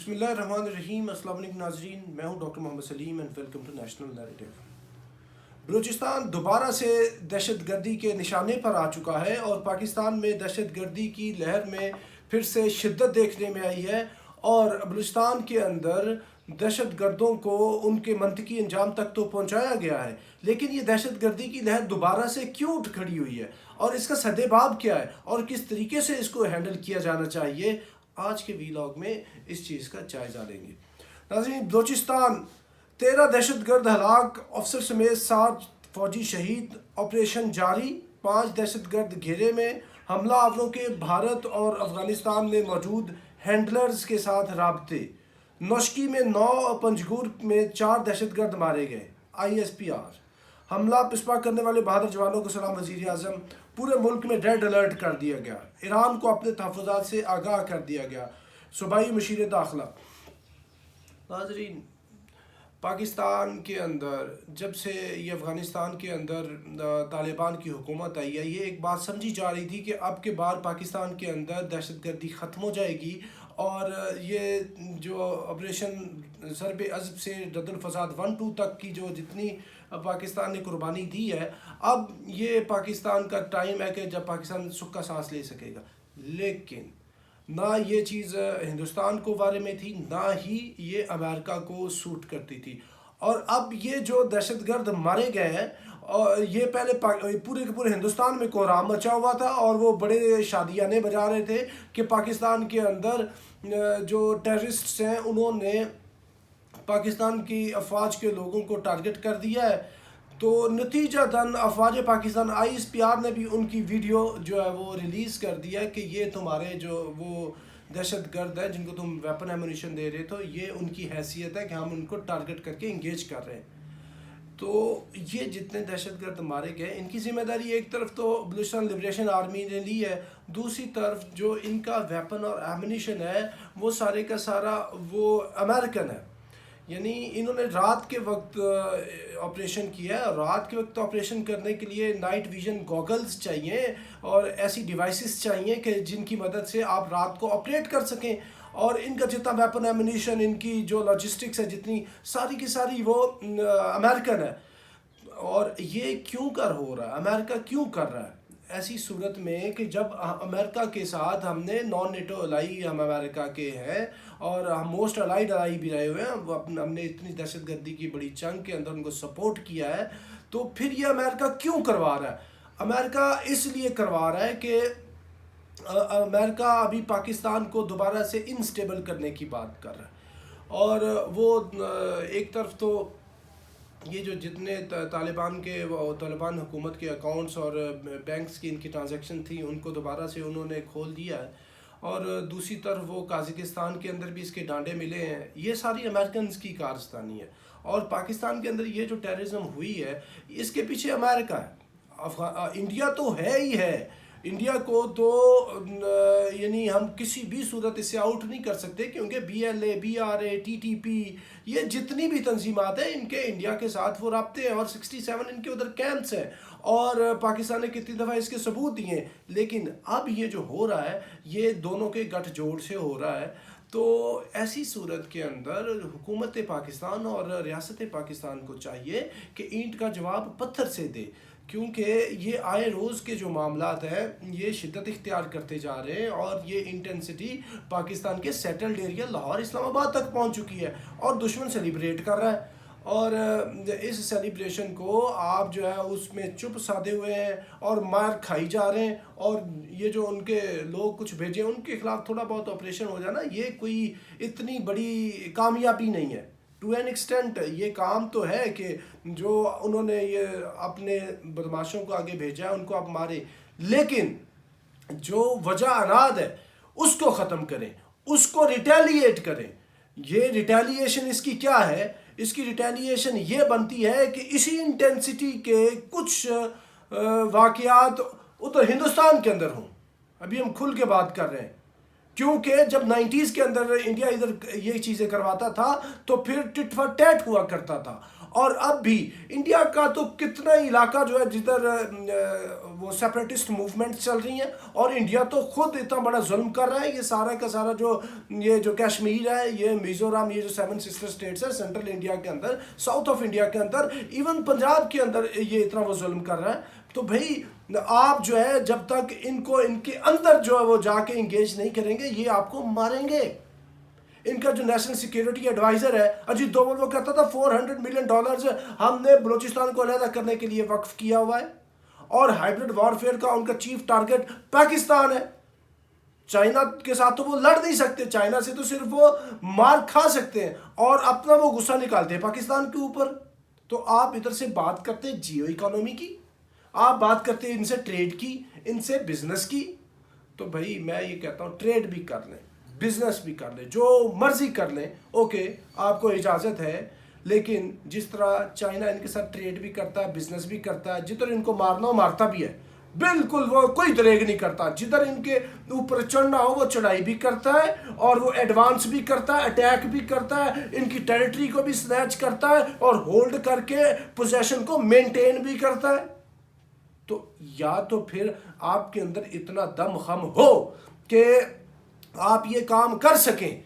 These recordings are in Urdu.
بسم اللہ الرحمن الرحیم۔ السلام علیکم ناظرین، میں ہوں doctor Muhammad Saleem and welcome to National Narrative. Balochistan دوبارہ سے دہشت گردی کے نشانے پر آ چکا ہے اور پاکستان میں دہشت گردی کی لہر میں پھر سے شدت دیکھنے میں آئی ہے اور بلوچستان کے اندر دہشت گردوں کو ان کے منطقی انجام تک تو پہنچایا گیا ہے، لیکن یہ دہشت گردی کی لہر دوبارہ سے کیوں اٹھ کھڑی ہوئی ہے اور اس کا سدباب کیا ہے اور کس طریقے سے اس کو ہینڈل کیا جانا چاہیے، آج کے ویلاگ میں اس چیز کا جائزہ لیں گے۔ ناظرین، بلوچستان 13 دہشت گرد ہلاک، افسر سمیت 7 فوجی شہید، آپریشن جاری، 5 دہشت گرد گھیرے میں، حملہ آوروں کے بھارت اور افغانستان میں موجود ہینڈلرز کے ساتھ رابطے، نوشکی میں 9 اور پنجگور میں 4 دہشت گرد مارے گئے، ISPR حملہ پسپا کرنے والے بہادر جوانوں کو سلام۔ وزیر اعظم، پورے ملک میں ریڈ الرٹ کر دیا گیا، ایران کو اپنے تحفظات سے آگاہ کر دیا گیا، صوبائی مشیر داخلہ۔ ناظرین، پاکستان کے اندر جب سے یہ افغانستان کے اندر طالبان کی حکومت آئی ہے، یہ ایک بات سمجھی جا رہی تھی کہ اب کے بعد پاکستان کے اندر دہشت گردی ختم ہو جائے گی اور یہ جو آپریشن ضرب عضب سے رد الفساد 1-2 تک کی جو جتنی پاکستان نے قربانی دی ہے، اب یہ پاکستان کا ٹائم ہے کہ جب پاکستان سکھا سانس لے سکے گا، لیکن نہ یہ چیز ہندوستان کو بارے میں تھی، نہ ہی یہ امریکہ کو سوٹ کرتی تھی۔ اور اب یہ جو دہشت گرد مارے گئے ہیں، اور یہ پہلے پورے کے پورے ہندوستان میں کوہرام مچا ہوا تھا اور وہ بڑے شادیانے بجا رہے تھے کہ پاکستان کے اندر جو ٹیررسٹس ہیں انہوں نے پاکستان کی افواج کے لوگوں کو ٹارگٹ کر دیا ہے۔ تو نتیجہ تن افواج پاکستان ISPR نے بھی ان کی ویڈیو جو ہے وہ ریلیز کر دیا کہ یہ تمہارے جو وہ دہشت گرد ہے جن کو تم ویپن ایمونیشن دے رہے تو یہ ان کی حیثیت ہے کہ ہم ان کو ٹارگٹ کر کے انگیج کر رہے ہیں۔ تو یہ جتنے دہشت گرد مارے گئے، ان کی ذمہ داری ایک طرف تو بلوچستان لبریشن آرمی نے لی ہے، دوسری طرف جو ان کا ویپن اور ایمونیشن ہے وہ سارے کا سارا وہ امریکن ہے۔ یعنی انہوں نے رات کے وقت آپریشن کیا ہے، اور رات کے وقت آپریشن کرنے کے لیے نائٹ ویژن گوگلز چاہیے اور ایسی ڈیوائسز چاہیے کہ جن کی مدد سے آپ رات کو آپریٹ کر سکیں، اور ان کا جتنا ویپن ایمونیشن، ان کی جو لاجسٹکس ہے جتنی ساری کی ساری وہ امریکن ہے۔ اور یہ کیوں ہو رہا ہے؟ امریکہ کیوں کر رہا ہے ایسی صورت میں کہ جب امریکہ کے ساتھ ہم نے نان نیٹو الائی، ہم امریکہ کے ہیں اور ہم موسٹ الائیڈ الائی بھی رہے ہوئے ہیں، ہم نے اتنی دہشت گردی کی بڑی جنگ کے اندر ان کو سپورٹ کیا ہے، تو پھر یہ امریکہ کیوں کروا رہا ہے؟ امریکہ اس لیے کروا رہا ہے کہ امریکہ ابھی پاکستان کو دوبارہ سے انسٹیبل کرنے کی بات کر رہا ہے، اور وہ ایک طرف تو یہ جو جتنے طالبان حکومت کے اکاؤنٹس اور بینکس کی ان کی ٹرانزیکشن تھی ان کو دوبارہ سے انہوں نے کھول دیا ہے، اور دوسری طرف وہ قازقستان کے اندر بھی اس کے ڈانڈے ملے ہیں۔ یہ ساری امریکنز کی کارستانی ہے، اور پاکستان کے اندر یہ جو ٹیررزم ہوئی ہے اس کے پیچھے امریکہ ہے۔ انڈیا تو ہے ہی ہے، انڈیا کو تو یعنی ہم کسی بھی صورت اس سے آؤٹ نہیں کر سکتے، کیونکہ BLA BRA TTP یہ جتنی بھی تنظیمات ہیں ان کے انڈیا کے ساتھ وہ رابطے ہیں، اور 67 ان کے ادھر کیمپس ہیں، اور پاکستان نے کتنی دفعہ اس کے ثبوت دیے ہیں۔ لیکن اب یہ جو ہو رہا ہے یہ دونوں کے گٹھ جوڑ سے ہو رہا ہے، تو ایسی صورت کے اندر حکومت پاکستان اور ریاست پاکستان کو چاہیے کہ اینٹ کا جواب پتھر سے دے، کیونکہ یہ آئے روز کے جو معاملات ہیں یہ شدت اختیار کرتے جا رہے ہیں، اور یہ انٹینسٹی پاکستان کے سیٹلڈ ایریا لاہور اسلام آباد تک پہنچ چکی ہے، اور دشمن سیلیبریٹ کر رہا ہے، اور اس سیلیبریشن کو آپ جو ہے اس میں چپ سادے ہوئے ہیں اور مار کھائی جا رہے ہیں، اور یہ جو ان کے لوگ کچھ بھیجے ان کے خلاف تھوڑا بہت آپریشن ہو جانا یہ کوئی اتنی بڑی کامیابی نہیں ہے۔ ٹو این ایکسٹینٹ یہ کام تو ہے کہ جو انہوں نے یہ اپنے بدماشوں کو آگے بھیجا ہے ان کو آپ مارے، لیکن جو وجہ اناد ہے اس کو ختم کریں، اس کو ریٹیلیٹ کریں۔ یہ ریٹیلیشن اس کی کیا ہے؟ اس کی ریٹیلیشن یہ بنتی ہے کہ اسی انٹینسٹی کے کچھ واقعات ادھر ہندوستان کے اندر ہوں۔ ابھی ہم کھل کے بات کر رہے ہیں، کیونکہ جب 90s کے اندر انڈیا ادھر یہ چیزیں کرواتا تھا تو پھر ٹٹ فار ٹیٹ ہوا کرتا تھا، اور اب بھی انڈیا کا تو کتنا علاقہ جو ہے جدھر وہ سیپریٹسٹ موومنٹ چل رہی ہیں، اور انڈیا تو خود اتنا بڑا ظلم کر رہا ہے. یہ سارا کا سارا جو کشمیر ہے، یہ میزورم، یہ جو 7 سسٹر اسٹیٹس ہے سینٹرل انڈیا کے اندر، ساؤتھ آف انڈیا کے اندر، ایون پنجاب کے اندر یہ اتنا وہ ظلم کر رہا ہے. تو بھائی آپ جو ہے جب تک ان کو ان کے اندر جو ہے وہ جا کے انگیج نہیں کریں گے، یہ آپ کو ماریں گے. ان کا جو نیشنل سیکیورٹی ایڈوائزر ہے اجیت دوول، وہ کہتا تھا $400 ملین ہم نے بلوچستان کو علیحدہ کرنے کے لیے وقف کیا ہوا ہے، اور ہائبرڈ وارفیئر کا ان کا چیف ٹارگٹ پاکستان ہے. چائنا کے ساتھ تو وہ لڑ نہیں سکتے، چائنا سے تو صرف وہ مار کھا سکتے ہیں، اور اپنا وہ غصہ نکالتے ہیں پاکستان کے اوپر. تو آپ ادھر سے بات کرتے جیو اکانومی کی، آپ بات کرتے ان سے ٹریڈ کی، ان سے بزنس کی. تو بھائی میں یہ کہتا ہوں ٹریڈ بھی کر لیں، بزنس بھی کر لیں، جو مرضی کر لیں، اوکے آپ کو اجازت ہے. لیکن جس طرح چائنا ان کے ساتھ ٹریڈ بھی کرتا ہے، بزنس بھی کرتا ہے، جدھر ان کو مارنا ہو مارتا بھی ہے، بالکل وہ کوئی دریغ نہیں کرتا. جدھر ان کے اوپر چڑھنا ہو وہ چڑھائی بھی کرتا ہے، اور وہ ایڈوانس بھی کرتا ہے، اٹیک بھی کرتا ہے، ان کی ٹیریٹری کو بھی سنیچ کرتا ہے، اور ہولڈ کر کے پوزیشن کو مینٹین بھی کرتا ہے. تو یا تو پھر آپ کے اندر اتنا دم خم ہو کہ آپ یہ کام کر سکیں،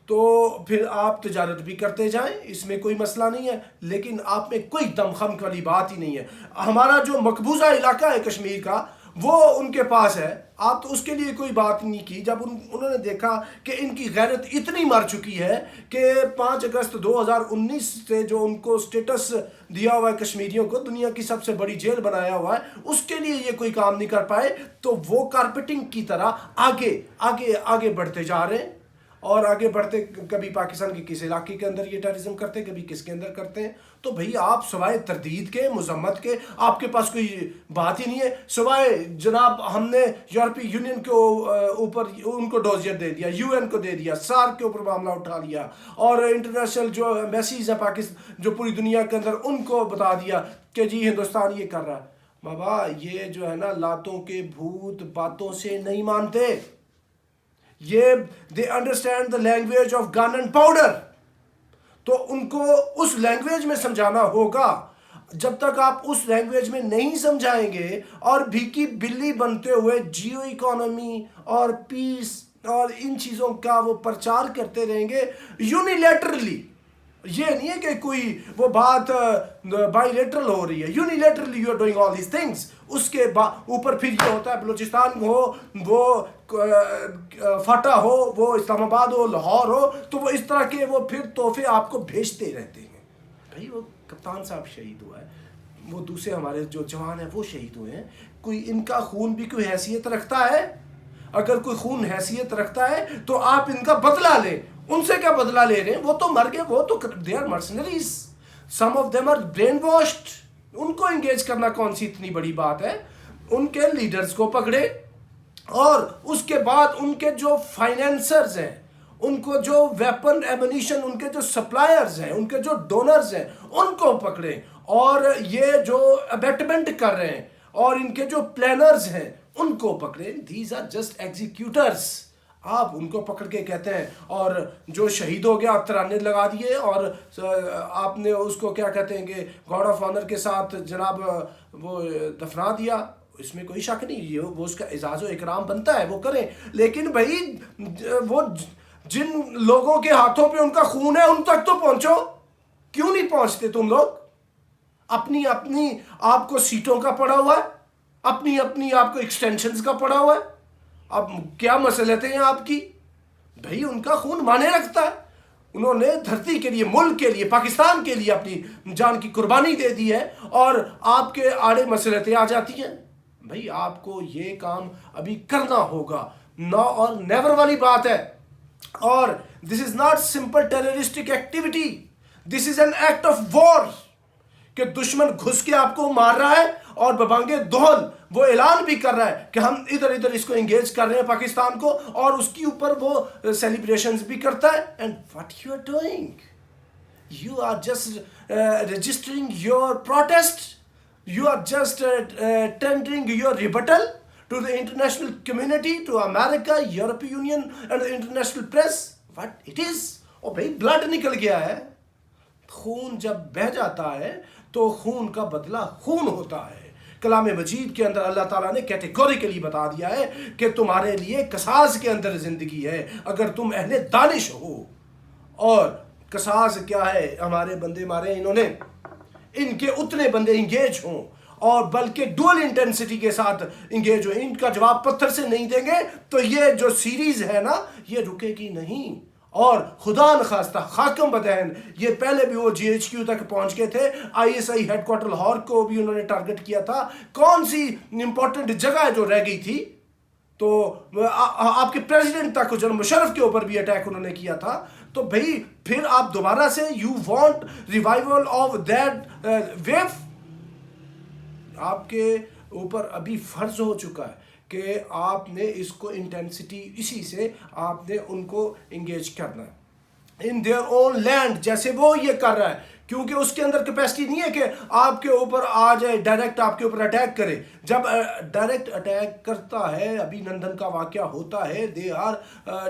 تو پھر آپ تجارت بھی کرتے جائیں، اس میں کوئی مسئلہ نہیں ہے. لیکن آپ میں کوئی دم خم والی بات ہی نہیں ہے. ہمارا جو مقبوضہ علاقہ ہے کشمیر کا، وہ ان کے پاس ہے، آپ تو اس کے لیے کوئی بات نہیں کی. جب انہوں نے دیکھا کہ ان کی غیرت اتنی مر چکی ہے کہ 5 اگست 2019 سے جو ان کو سٹیٹس دیا ہوا ہے کشمیریوں کو، دنیا کی سب سے بڑی جیل بنایا ہوا ہے، اس کے لیے یہ کوئی کام نہیں کر پائے، تو وہ کارپیٹنگ کی طرح آگے آگے آگے بڑھتے جا رہے ہیں. اور آگے بڑھتے کبھی پاکستان کے کس علاقے کے اندر یہ ٹیررزم کرتے ہیں، کبھی کس کے اندر کرتے ہیں. تو بھئی آپ سوائے تردید کے، مذمت کے، آپ کے پاس کوئی بات ہی نہیں ہے. سوائے جناب ہم نے یورپی یونین کے اوپر ان کو ڈوزیئر دے دیا، یو این کو دے دیا، سارک کے اوپر معاملہ اٹھا لیا، اور انٹرنیشنل جو میسیز ہے پاکستان جو پوری دنیا کے اندر، ان کو بتا دیا کہ جی ہندوستان یہ کر رہا ہے. بابا یہ جو ہے نا لاتوں کے بھوت باتوں سے نہیں مانتے. یہ they understand the language of gun and powder. تو ان کو اس لینگویج میں سمجھانا ہوگا. جب تک آپ اس لینگویج میں نہیں سمجھائیں گے اور بھیکی بلی بنتے ہوئے جیو اکانومی اور پیس اور ان چیزوں کا وہ پرچار کرتے رہیں گے یونیلیٹرلی، یہ نہیں ہے کہ کوئی وہ بات بائی لیٹرل ہو رہی ہے، unilaterally you are doing all these things. اس کے اوپر پھر یہ ہوتا ہے بلوچستان ہو، وہ فٹا ہو، وہ اسلام آباد ہو، لاہور ہو، تو وہ اس طرح کے وہ پھر تحفے آپ کو بھیجتے رہتے ہیں. بھائی وہ کپتان صاحب شہید ہوا ہے، وہ دوسرے ہمارے جو جوان ہیں وہ شہید ہوئے ہیں. کوئی ان کا خون بھی کوئی حیثیت رکھتا ہے؟ اگر کوئی خون حیثیت رکھتا ہے تو آپ ان کا بدلہ لیں. ان سے کیا بدلہ لے رہے ہیں؟ وہ تو مر گئے، وہ تو they are mercenaries. some of them are brainwashed. ان کو انگیج کرنا کون سی اتنی بڑی بات ہے؟ ان کے لیڈرز کو پکڑے، اور اس کے بعد ان کے جو فائنینسرز ہیں، ان کو جو ویپن ایمونیشن، ان کے جو سپلائرز ہیں، ان کے جو ڈونرز ہیں، ان کو پکڑیں. اور یہ جو ابیٹمنٹ کر رہے ہیں اور ان کے جو پلانرز ہیں ان کو پکڑیں. These are just executors. آپ ان کو پکڑ کے کہتے ہیں، اور جو شہید ہو گیا آپ ترانے لگا دیے، اور آپ نے اس کو کیا کہتے ہیں کہ گارڈ آف آنر کے ساتھ جناب وہ دفنا دیا. اس میں کوئی شک نہیں، یہ وہ اس کا اعزاز و اکرام بنتا ہے، وہ کریں. لیکن بھائی وہ جن لوگوں کے ہاتھوں پہ ان کا خون ہے ان تک تو پہنچو. کیوں نہیں پہنچتے تم لوگ؟ اپنی آپ کو سیٹوں کا پڑا ہوا ہے، اپنی آپ کو ایکسٹینشنز کا پڑا ہوا ہے. اب کیا مسئلتیں ہیں آپ کی؟ بھائی ان کا خون مانے رکھتا ہے. انہوں نے دھرتی کے لیے، ملک کے لیے، پاکستان کے لیے اپنی جان کی قربانی دے دی ہے، اور آپ کے آڑے مسئلتیں آ جاتی ہیں. بھائی آپ کو یہ کام ابھی کرنا ہوگا، نو اور نیور والی بات ہے. اور this is not simple terrorist activity, this is an act of war. کہ دشمن گھس کے آپ کو مار رہا ہے، اور ببانگے دہل وہ اعلان بھی کر رہا ہے کہ ہم ادھر اس کو انگیج کر رہے ہیں پاکستان کو، اور اس کے اوپر وہ سیلیبریشنز بھی کرتا ہے. And what you are doing? You are just registering your protest, you are just tendering your rebuttal to the international community, to America, European Union and the international press. What it is? او بھائی بلڈ نکل گیا ہے، خون جب بہ جاتا ہے تو خون کا بدلہ خون ہوتا ہے. کلام مجید کے اندر اللہ تعالیٰ نے کیٹیگوریکلی بتا دیا ہے کہ تمہارے لیے قصاص کے اندر زندگی ہے اگر تم اہل دانش ہو. اور قصاص کیا ہے؟ ہمارے بندے مارے انہوں نے، ان کے اتنے بندے انگیج ہوں اور بلکہ ڈول انٹینسٹی کے ساتھ انگیج ہوں، ان کا جواب پتھر سے نہیں دیں گے تو یہ جو سیریز ہے نا یہ رکے گی نہیں. اور خدا نخواستہ خاکم بدین یہ پہلے بھی وہ GHQ تک پہنچ گئے تھے، ISI ہیڈ کوارٹر لاہور کو بھی انہوں نے ٹارگٹ کیا تھا. کون سی امپورٹنٹ جگہ جو رہ گئی تھی؟ تو آپ کے پریزیڈنٹ تک جنرل مشرف کے اوپر بھی اٹیک انہوں نے کیا تھا. تو بھئی پھر آپ دوبارہ سے you want revival of that wave. آپ کے اوپر ابھی فرض ہو چکا ہے کہ آپ نے اس کو انٹینسٹی اسی سے آپ نے ان کو انگیج کرنا ہے ان دیئر اون لینڈ، جیسے وہ یہ کر رہا ہے. کیونکہ اس کے اندر کیپیسٹی نہیں ہے کہ آپ کے اوپر آ جائے ڈائریکٹ آپ کے اوپر اٹیک کرے. جب ڈائریکٹ اٹیک کرتا ہے، ابھی لندن کا واقعہ ہوتا ہے، دے آر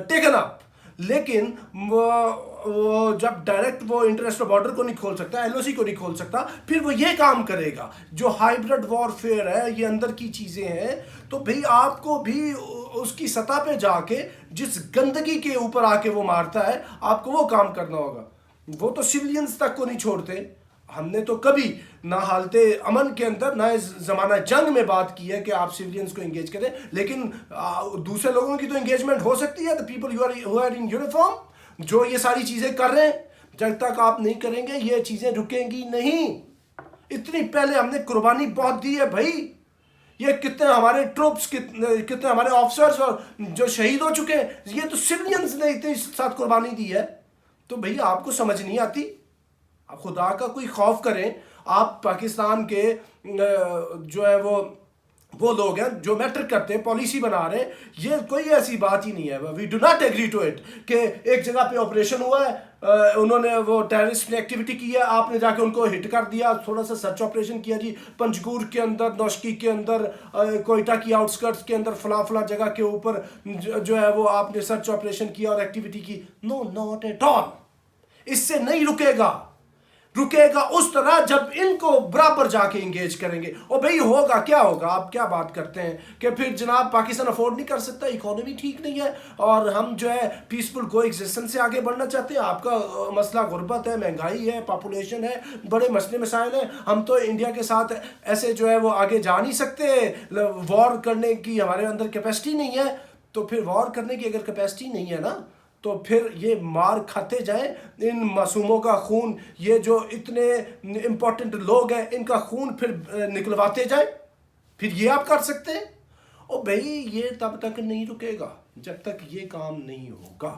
ٹیکن اپ. لیکن وہ جب ڈائریکٹ وہ انٹرنیشنل بارڈر کو نہیں کھول سکتا، LOC کو نہیں کھول سکتا، پھر وہ یہ کام کرے گا جو ہائیبرڈ وارفیئر ہے، یہ اندر کی چیزیں ہیں. تو بھئی آپ کو بھی اس کی سطح پہ جا کے جس گندگی کے اوپر آ کے وہ مارتا ہے آپ کو وہ کام کرنا ہوگا. وہ تو سیولینز تک کو نہیں چھوڑتے. ہم نے تو کبھی نہ حالت امن کے اندر نہ زمانہ جنگ میں بات کی ہے کہ آپ سیولینز کو انگیج کریں، لیکن دوسرے لوگوں کی تو انگیجمنٹ ہو سکتی ہے. the people who are in uniform جو یہ ساری چیزیں کر رہے ہیں، جب تک آپ نہیں کریں گے یہ چیزیں رکیں گی نہیں. اتنی پہلے ہم نے قربانی بہت دی ہے بھائی. یہ کتنے ہمارے ٹروپس، کتنے ہمارے آفیسرز اور جو شہید ہو چکے ہیں، یہ تو سیولینز نے اتنی ساتھ قربانی دی ہے. تو بھئی آپ کو سمجھ نہیں آتی؟ آپ خدا کا کوئی خوف کریں. آپ پاکستان کے جو ہے وہ لوگ ہیں جو میٹر کرتے ہیں، پالیسی بنا رہے ہیں، یہ کوئی ایسی بات ہی نہیں ہے. We do not agree to it کہ ایک جگہ پہ آپریشن ہوا ہے، انہوں نے وہ ٹیررسٹ نے ایکٹیویٹی کی ہے، آپ نے جا کے ان کو ہٹ کر دیا، تھوڑا سا سرچ آپریشن کیا جی پنجگور کے اندر، نوشکی کے اندر، کوئٹہ کی آؤٹسکرٹس کے اندر، فلاں فلاں جگہ کے اوپر جو ہے وہ آپ نے سرچ آپریشن کیا اور ایکٹیویٹی کی. نو ناٹ ایٹ آل. اس سے نہیں رکے گا اس طرح جب ان کو برابر جا کے انگیج کریں گے. اور بھئی ہوگا کیا ہوگا؟ آپ کیا بات کرتے ہیں کہ پھر جناب پاکستان افورڈ نہیں کر سکتا، اکانومی ٹھیک نہیں ہے اور ہم جو ہے پیسفل کو ایگزسٹنس سے آگے بڑھنا چاہتے ہیں. آپ کا مسئلہ غربت ہے، مہنگائی ہے، پاپولیشن ہے، بڑے مسئلے مسائل ہیں. ہم تو انڈیا کے ساتھ ایسے جو ہے وہ آگے جا نہیں سکتے، وار کرنے کی ہمارے اندر کیپیسٹی نہیں ہے. تو پھر وار کرنے کی اگر کیپیسٹی نہیں ہے نا تو پھر یہ مار کھاتے جائیں. ان معصوموں کا خون، یہ جو اتنے امپورٹنٹ لوگ ہیں ان کا خون پھر نکلواتے جائیں. پھر یہ آپ کر سکتے ہیں؟ اور بھئی یہ تب تک نہیں رکے گا جب تک یہ کام نہیں ہوگا.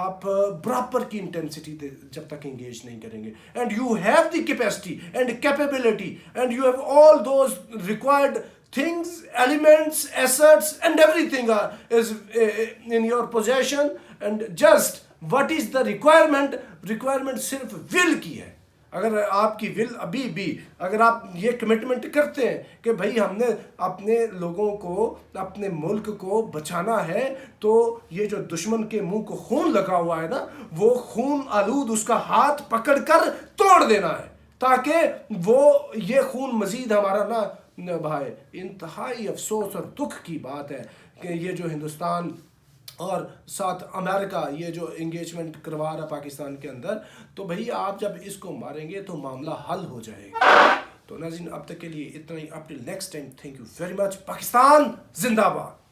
آپ برابر کی انٹینسٹی جب تک انگیج نہیں کریں گے. And you have the capacity and capability and you have all those required things, elements, assets and everything is in your possession. And just what is the requirement صرف will کی ہے. اگر آپ کی will ابھی بھی اگر آپ یہ کمٹمنٹ کرتے ہیں کہ بھائی ہم نے اپنے لوگوں کو، اپنے ملک کو بچانا ہے، تو یہ جو دشمن کے منہ کو خون لگا ہوا ہے نا، وہ خون آلود اس کا ہاتھ پکڑ کر توڑ دینا ہے تاکہ وہ یہ خون مزید ہمارا نہ بھائے. انتہائی افسوس اور دکھ کی بات ہے کہ یہ جو ہندوستان اور ساتھ امریکہ یہ جو انگیجمنٹ کروا رہا پاکستان کے اندر، تو بھئی آپ جب اس کو ماریں گے تو معاملہ حل ہو جائے گا. تو ناظرین اب تک کے لیے اتنا ہی. Up till next time, thank you very much. Pakistan زندہ باد.